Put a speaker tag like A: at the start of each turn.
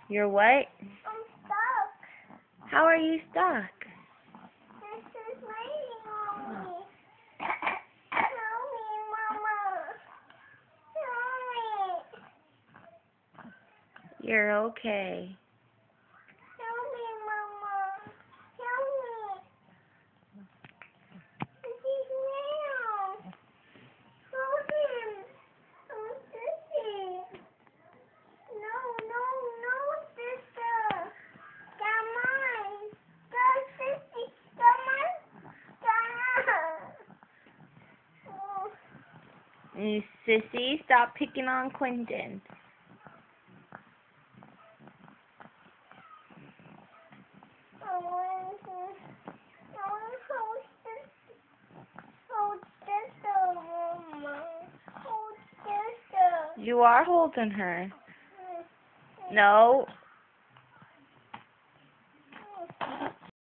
A: You're what?
B: I'm stuck.
A: How are you stuck?
B: This is raining on me. Help me, Mama. Help me.
A: You're okay.
B: Help me, Mama. Help me. This is Leo. Hold him. Oh, Sissy. No, no, no, sister. Come on. Go, Sissy. Come on. Come on. Oh.
A: You sissy, stop picking on Quentin.
B: I want to hold sister, Mama. Hold sister.
A: You are holding her. No.